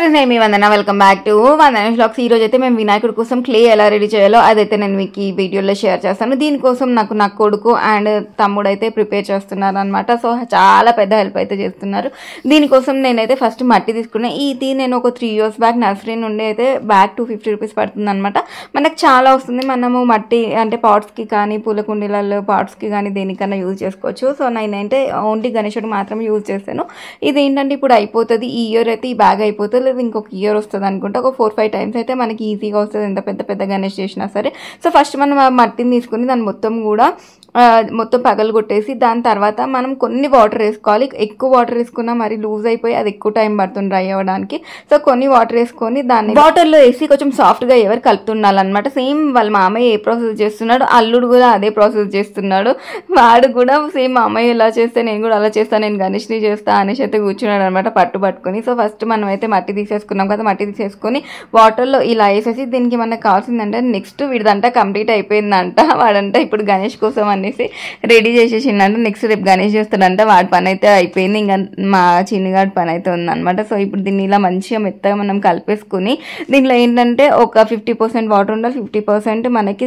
Friends, నేను మీ Vandana. Welcome back to Vandana vlogs. ఈ రోజు అయితే మేము వినాయకుడి కోసం క్లే ఎలా రెడీ చేయాలో అదైతే నేను మీకు ఈ వీడియోలో షేర్ చేస్తాను. దీనికోసం నా కొడుకు అండ్ తమ్ముడు అయితే ప్రిపేర్ చేస్తున్నారు అనమాట. సో చాలా పెద్ద హెల్ప్ అయితే చేస్తున్నారు. దీనికోసం నేనైతే ఫస్ట్ మట్టి తీసుకున్నాను. ఇది నేను ఒక 3 years బ్యాక్ నర్సరీ నుండి అయితే బ్యాగ్ 250 రూపీస్ పడుతుంది అనమాట. మనకు చాలా వస్తుంది. మనము మట్టి అంటే పాట్స్కి కానీ పూల కుండీలలో పాట్స్కి కానీ దేనికన్నా యూజ్ చేసుకోవచ్చు. సో నేనైతే ఓన్లీ గణేశుడికి మాత్రమే యూజ్ చేస్తాను. ఇది ఏంటంటే ఇప్పుడు అయిపోతుంది. ఈ ఇయర్ అయితే ఈ బ్యాగ్ అయిపోతుంది, లేదు ఇంకొక ఇయర్ వస్తుంది అనుకుంటా. ఒక 4-5 times అయితే మనకి ఈజీగా వస్తుంది, ఎంత పెద్ద పెద్ద గణేష్ చేసినా సరే. సో ఫస్ట్ మనం ఆ మట్టిని తీసుకుని దాన్ని మొత్తం పగలు కొట్టేసి దాని తర్వాత మనం కొన్ని వాటర్ వేసుకోవాలి. ఎక్కువ వాటర్ వేసుకున్నా మరి లూజ్ అయిపోయి అది ఎక్కువ టైం పడుతుంది డ్రై అవ్వడానికి. సో కొన్ని వాటర్ వేసుకొని దాన్ని వాటర్లో వేసి కొంచెం సాఫ్ట్గా ఎవరు కలుపుతుండాలన్నమాట. సేమ్ వాళ్ళ మామయ్య ఏ ప్రాసెస్ చేస్తున్నాడు, అల్లుడు కూడా అదే ప్రాసెస్ చేస్తున్నాడు. వాడు కూడా సేమ్ మామయ్య ఎలా చేస్తే నేను కూడా అలా చేస్తాను, నేను గణేష్ని చేస్తా అనేసి అయితే కూర్చున్నాడు అనమాట పట్టుకొని. సో ఫస్ట్ మనం అయితే మట్టి తీసేసుకున్నాం కదా, మట్టి తీసేసుకొని వాటర్లో ఇలా వేసేసి దీనికి మనకు కావాల్సిందంటే నెక్స్ట్ వీడిదంతా కంప్లీట్ అయిపోయిందంట. వాడంట ఇప్పుడు గణేష్ కోసం అనేసి రెడీ చేసేసిందంట. నెక్స్ట్ రేపు గణేష్ చేస్తాడంట. వాడి పని అయితే అయిపోయింది, ఇంకా మా చిన్నగాడి పని అయితే ఉందన్నమాట. సో ఇప్పుడు దీన్ని ఇలా మంచిగా మెత్తగా మనం కలిపేసుకుని దీంట్లో ఏంటంటే ఒక 50% వాటర్ ఉండాలి, 50% మనకి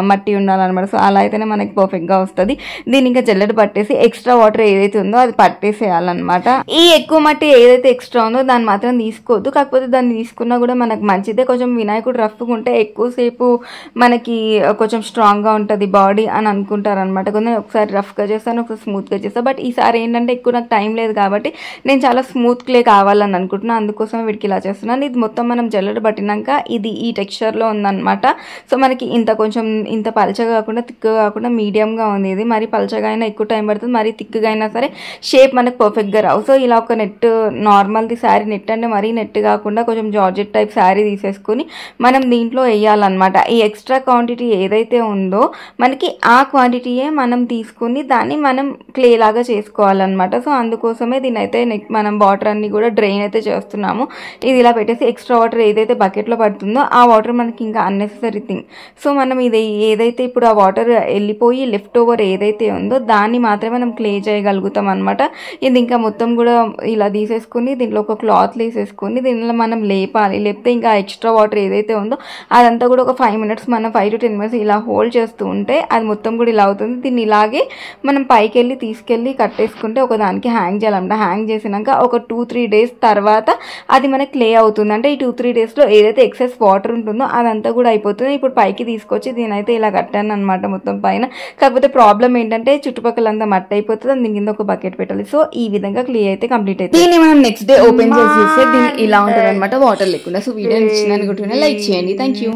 మట్టి ఉండాలన్నమాట. సో అలా అయితేనే మనకి పర్ఫెక్ట్గా వస్తుంది. దీన్ని ఇంకా జల్లెడ పట్టేసి ఎక్స్ట్రా వాటర్ ఏదైతే ఉందో అది పట్టేసేయాలన్నమాట. ఈ ఎక్కువ మట్టి ఏదైతే ఎక్స్ట్రా ఉందో దాన్ని మాత్రం తీసుకోవద్దు. కాకపోతే దాన్ని తీసుకున్నా కూడా మనకు మంచిదే. కొంచెం వినాయకుడు రఫ్గా ఉంటే ఎక్కువసేపు మనకి కొంచెం స్ట్రాంగ్గా ఉంటుంది బాడీ అని అనుకుంటారు అనమాట. కొంచెం ఒకసారి రఫ్గా చేస్తాను, ఒకసారి స్మూత్గా చేస్తాను. బట్ ఈసారి ఏంటంటే ఎక్కువ నాకు టైం లేదు కాబట్టి నేను చాలా స్మూత్ క్లే కావాలని అనుకుంటున్నాను. అందుకోసం వీడికి ఇలా చేస్తున్నాను. ఇది మొత్తం మనం జల్లెడ పట్టినాక ఇది ఈ టెక్స్చర్లో ఉందన్నమాట. సో మనకి ఇంత పలచగా కాకుండా థిక్గా కాకుండా మీడియంగా ఉంది. ఇది మరి పలచగా అయినా ఎక్కువ టైం పడుతుంది, మరి థిక్గా అయినా సరే షేప్ మనకు పర్ఫెక్ట్గా రావు. సో ఇలా ఒక నెట్ నార్మల్ది శారీ నెట్ అంటే మరీ నెట్ కాకుండా కొంచెం జార్జెట్ టైప్ శారీ తీసేసుకుని మనం దీంట్లో వేయాలన్నమాట. ఈ ఎక్స్ట్రా క్వాంటిటీ ఏదైతే ఉందో మనకి ఆ క్వాంటిటీయే మనం తీసుకుని దాన్ని మనం క్లే లాగా చేసుకోవాలన్నమాట. సో అందుకోసమే దీని అయితే మనం వాటర్ అన్ని కూడా డ్రైన్ అయితే చేస్తున్నాము. ఇది ఇలా పెట్టేసి ఎక్స్ట్రా వాటర్ ఏదైతే బకెట్లో పడుతుందో ఆ వాటర్ మనకి ఇంకా అన్నెసెసరీ థింగ్. సో మనం ఇది ఏదైతే ఇప్పుడు ఆ వాటర్ వెళ్ళిపోయి లెఫ్ట్ ఓవర్ ఏదైతే ఉందో దాన్ని మాత్రమే మనం క్లే చేయగలుగుతాం అనమాట. ఇది ఇంకా మొత్తం కూడా ఇలా తీసేసుకుని దీంట్లో ఒక క్లాత్ వేసేసుకొని దీనిలో మనం లేపితే ఇంకా ఎక్స్ట్రా వాటర్ ఏదైతే ఉందో అదంతా కూడా ఒక 5 minutes మనం 5 to 10 minutes ఇలా హోల్డ్ చేస్తూ ఉంటే అది మొత్తం కూడా ఇలా అవుతుంది. దీన్ని ఇలాగే మనం పైకి తీసుకెళ్ళి కట్టేసుకుంటే ఒక దానికి హ్యాంగ్ చేయాలన్నమాట. హ్యాంగ్ చేసినాక ఒక 2-3 days తర్వాత అది మనకి క్లే అవుతుంది. అంటే ఈ 2-3 daysలో ఏదైతే ఎక్సెస్ వాటర్ ఉంటుందో అదంతా కూడా అయిపోతుంది. ఇప్పుడు పైకి తీసుకొచ్చి దీని అయితే ఇలా కట్టాను అనమాట మొత్తం పైన. కాకపోతే ప్రాబ్లం ఏంటంటే చుట్టుపక్కలంతా మట్టి అయిపోతుంది, దీని కింద ఒక బకెట్ పెట్టాలి. సో ఈ విధంగా క్లే అయితే కంప్లీట్ అవుతుంది. దీన్ని మనం నెక్స్ట్ డే ఓపెన్ చేసి చూస్తే దీన్ని ఇలా ఉంటుంది అనమాట, వాటర్ లేకుండా. సో వీడియో నచ్చింది అనుకుంటున్నా, లైక్ చేయండి. Thank you.